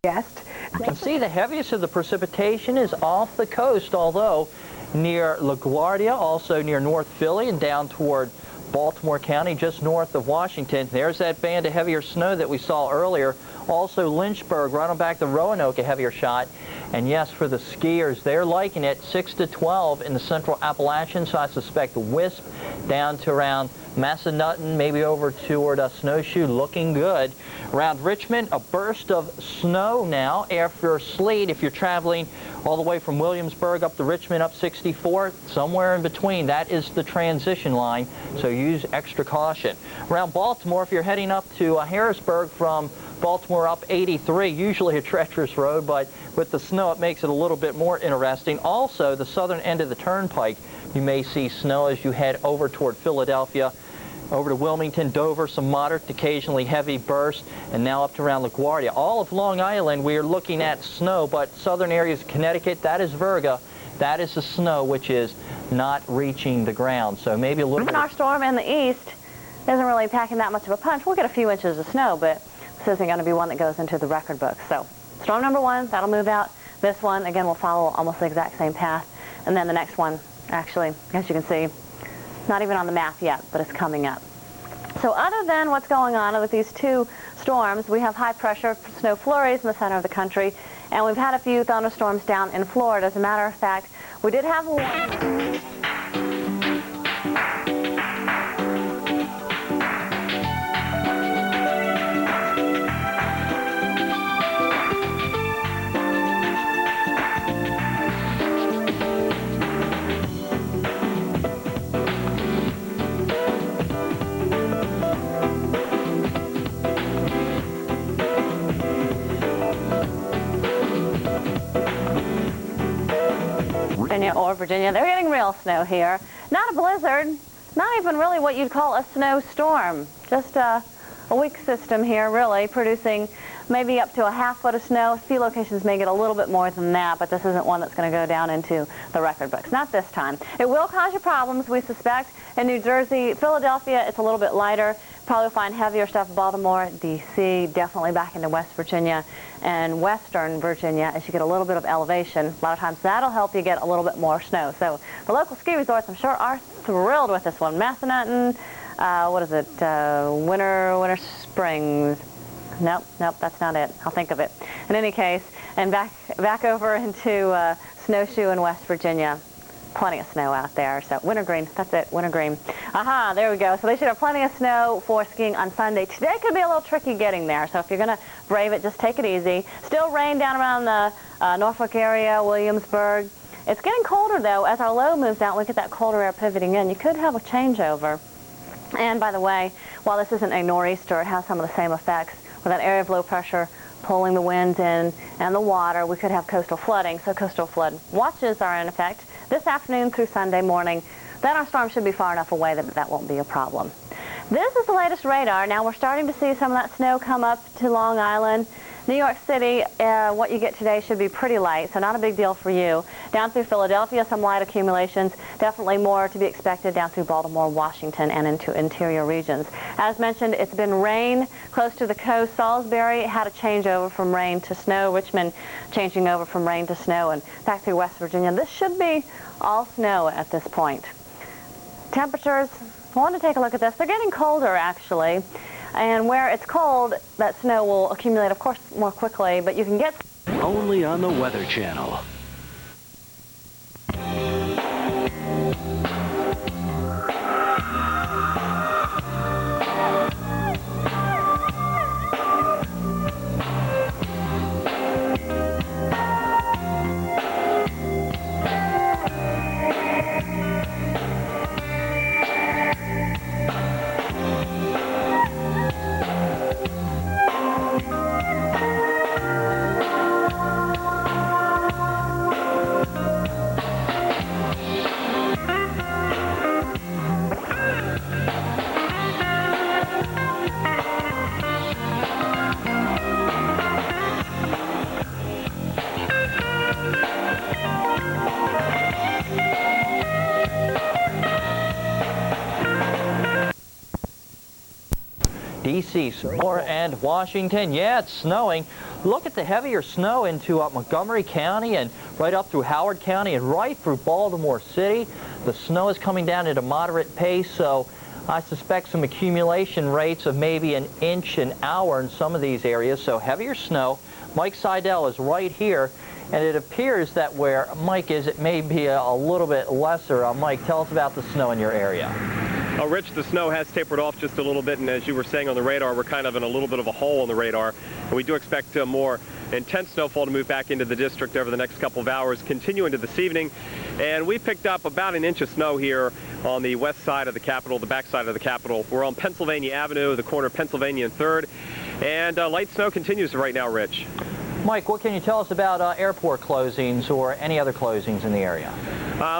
Guest. You can see the heaviest of the precipitation is off the coast, although near LaGuardia, also near North Philly and down toward Baltimore County, just north of Washington. There's that band of heavier snow that we saw earlier. Also Lynchburg, right on back to Roanoke, a heavier shot. And yes, for the skiers, they're liking it, 6 to 12 in the central Appalachians, so I suspect Wisp down to around Massanutten, maybe over toward Snowshoe, looking good. Around Richmond, a burst of snow now after sleet. If you're traveling all the way from Williamsburg up to Richmond, up 64, somewhere in between, that is the transition line, so use extra caution. Around Baltimore, if you're heading up to Harrisburg from Baltimore up 83, usually a treacherous road, but with the snow it makes it a little bit more interesting. Also, the southern end of the turnpike, you may see snow as you head over toward Philadelphia, over to Wilmington, Dover, some moderate to occasionally heavy bursts, and now up to around LaGuardia. All of Long Island we are looking at snow, but southern areas of Connecticut, that is Virga. That is the snow which is not reaching the ground, so maybe a little bit. Our storm in the east isn't really packing that much of a punch. We'll get a few inches of snow, but this isn't going to be one that goes into the record book. So storm number 1, that'll move out. This one, again, will follow almost the exact same path. And then the next one, actually, as you can see, not even on the map yet, but it's coming up. So other than what's going on with these two storms, we have high pressure snow flurries in the center of the country, and we've had a few thunderstorms down in Florida. As a matter of fact, we did have one. Virginia, they're getting real snow here. Not a blizzard, not even really what you'd call a snowstorm. Just a weak system here, really, producing maybe up to a half foot of snow. A few locations may get a little bit more than that, but this isn't one that's going to go down into the record books. Not this time. It will cause you problems, we suspect. In New Jersey, Philadelphia, it's a little bit lighter. Probably find heavier stuff. Baltimore, D.C., definitely back into West Virginia and Western Virginia as you get a little bit of elevation. A lot of times that'll help you get a little bit more snow. So the local ski resorts, I'm sure, are thrilled with this one. Massanutten, what is it, Winter Springs. Nope, that's not it. I'll think of it. In any case, and back over into Snowshoe in West Virginia. Plenty of snow out there. So Wintergreen, that's it, Wintergreen. Aha, there we go. So they should have plenty of snow for skiing on Sunday. Today could be a little tricky getting there, so if you're going to brave it, just take it easy. Still rain down around the Norfolk area, Williamsburg. It's getting colder, though. As our low moves out, we get that colder air pivoting in. You could have a changeover. And by the way, while this isn't a nor'easter, it has some of the same effects. With that area of low pressure pulling the winds in and the water, we could have coastal flooding. So coastal flood watches are in effect this afternoon through Sunday morning. Then our storm should be far enough away that that won't be a problem. This is the latest radar. Now we're starting to see some of that snow come up to Long Island. New York City, what you get today should be pretty light, so not a big deal for you. Down through Philadelphia, some light accumulations. Definitely more to be expected down through Baltimore, Washington, and into interior regions. As mentioned, it's been rain close to the coast. Salisbury had a changeover from rain to snow. Richmond changing over from rain to snow, and back through West Virginia. This should be all snow at this point. Temperatures, I want to take a look at this. They're getting colder, actually. And where it's cold, that snow will accumulate, of course, more quickly, but you can get... Only on the Weather Channel. D.C. and Washington. Yeah, it's snowing. Look at the heavier snow into Montgomery County and right up through Howard County and right through Baltimore City. The snow is coming down at a moderate pace, so I suspect some accumulation rates of maybe an inch an hour in some of these areas. So heavier snow. Mike Seidel is right here, and it appears that where Mike is, it may be a little bit lesser. Mike, tell us about the snow in your area. Rich, the snow has tapered off just a little bit, and as you were saying on the radar, we're kind of in a little bit of a hole on the radar. And we do expect more intense snowfall to move back into the district over the next couple of hours, continue into this evening. And we picked up about an inch of snow here on the west side of the Capitol, the back side of the Capitol. We're on Pennsylvania Avenue, the corner of Pennsylvania and 3rd. And light snow continues right now, Rich. Mike, what can you tell us about airport closings or any other closings in the area?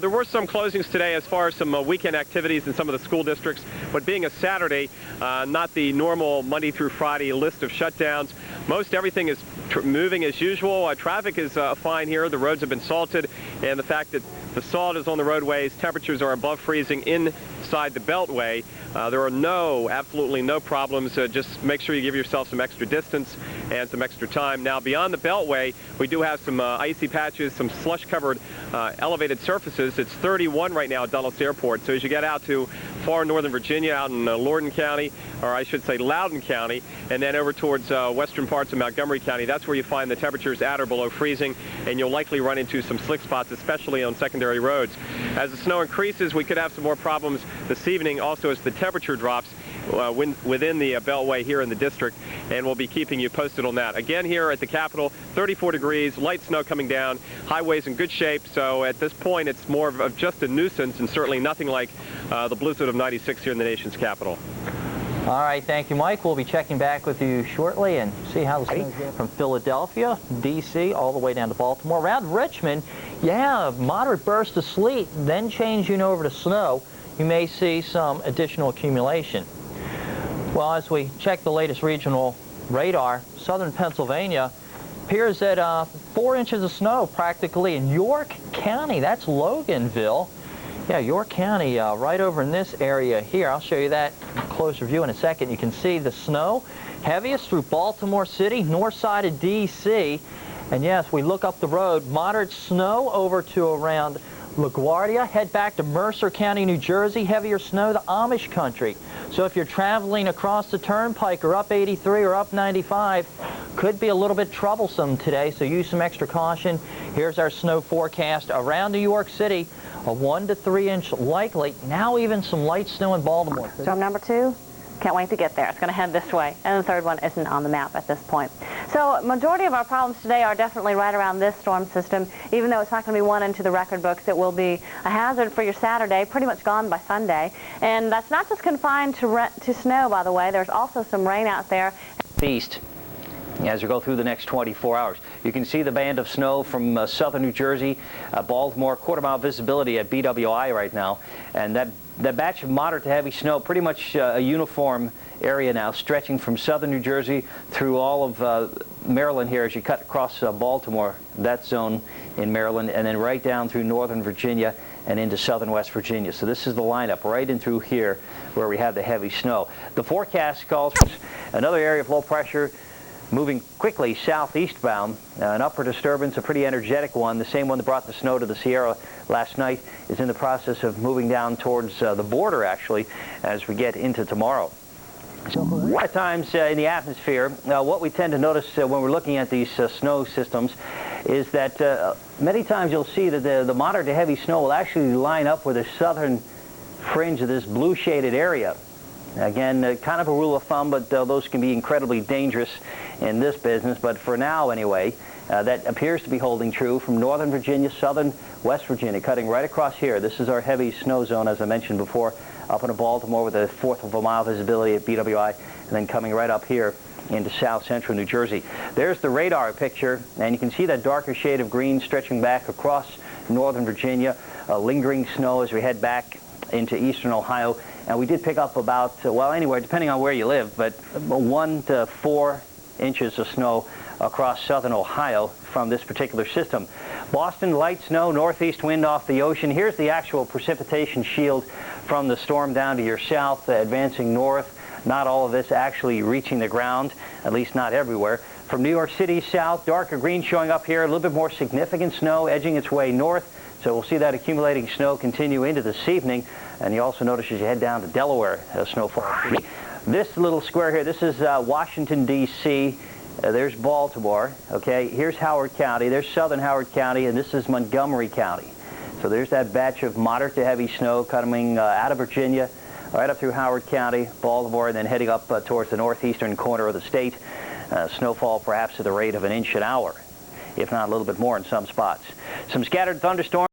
There were some closings today as far as some weekend activities in some of the school districts, but being a Saturday, not the normal Monday through Friday list of shutdowns. Most everything is moving as usual. Traffic is fine here. The roads have been salted, and the fact that the salt is on the roadways, temperatures are above freezing inside the Beltway. There are absolutely no problems. Just make sure you give yourself some extra distance and some extra time. Now, beyond the Beltway, we do have some icy patches, some slush-covered elevated surfaces. It's 31 right now at Dulles Airport. So as you get out to far northern Virginia, out in Loudoun County, or I should say Loudoun County, and then over towards western parts of Montgomery County, that's where you find the temperatures at or below freezing, and you'll likely run into some slick spots, especially on secondary roads. As the snow increases, we could have some more problems this evening, also as the temperature drops within the Beltway here in the district, and we'll be keeping you posted on that. Again, here at the Capitol, 34 degrees, light snow coming down, highways in good shape, so at this point it's more of just a nuisance and certainly nothing like the blizzard of '96 here in the nation's capital. All right, thank you, Mike. We'll be checking back with you shortly and see how the snow's going from Philadelphia, D.C., all the way down to Baltimore. Around Richmond, yeah, moderate burst of sleet, then changing over to snow. You may see some additional accumulation. Well, as we check the latest regional radar, southern Pennsylvania appears that 4 inches of snow practically in York County. That's Loganville. Yeah, York County, right over in this area here. I'll show you that in a closer view in a second. You can see the snow, heaviest through Baltimore City, north side of D.C. And yes, we look up the road, moderate snow over to around LaGuardia, head back to Mercer County, New Jersey, heavier snow to Amish country. So if you're traveling across the Turnpike or up 83 or up 95, could be a little bit troublesome today, so use some extra caution. Here's our snow forecast around New York City, a 1 to 3 inch likely, now even some light snow in Baltimore. Storm number 2, can't wait to get there. It's going to head this way. And the third one isn't on the map at this point. So majority of our problems today are definitely right around this storm system. Even though it's not going to be one into the record books, it will be a hazard for your Saturday, pretty much gone by Sunday. And that's not just confined to snow, by the way. There's also some rain out there. East. As we go through the next 24 hours. You can see the band of snow from southern New Jersey, Baltimore, quarter-mile visibility at BWI right now. And that batch of moderate to heavy snow, pretty much a uniform area now, stretching from southern New Jersey through all of Maryland here as you cut across Baltimore, that zone in Maryland, and then right down through northern Virginia and into southern West Virginia. So this is the lineup right in through here where we have the heavy snow. The forecast calls for another area of low pressure moving quickly southeast bound. An upper disturbance, a pretty energetic one, the same one that brought the snow to the Sierra last night, is in the process of moving down towards the border, actually, as we get into tomorrow. So a lot of times in the atmosphere, what we tend to notice when we're looking at these snow systems is that many times you'll see that the moderate to heavy snow will actually line up with the southern fringe of this blue shaded area. Again, kind of a rule of thumb, but those can be incredibly dangerous in this business. But for now, anyway, that appears to be holding true from northern Virginia, southern West Virginia, cutting right across here. This is our heavy snow zone, as I mentioned before, up into Baltimore with a 1/4 of a mile visibility at BWI, and then coming right up here into south central New Jersey. There's the radar picture, and you can see that darker shade of green stretching back across northern Virginia, lingering snow as we head back into eastern Ohio. And we did pick up about, well, anywhere, depending on where you live, but 1 to 4 inches of snow across southern Ohio from this particular system. Boston, light snow, northeast wind off the ocean. Here's the actual precipitation shield from the storm down to your south, advancing north. not all of this actually reaching the ground, at least not everywhere. From New York City south, darker green showing up here, a little bit more significant snow edging its way north. So we'll see that accumulating snow continue into this evening. And you also notice as you head down to Delaware, snowfall. This little square here, this is Washington, D.C. There's Baltimore. Okay, here's Howard County. There's southern Howard County, and this is Montgomery County. So there's that batch of moderate to heavy snow coming out of Virginia, right up through Howard County, Baltimore, and then heading up towards the northeastern corner of the state. Snowfall perhaps at the rate of an inch an hour, if not a little bit more in some spots. Some scattered thunderstorms.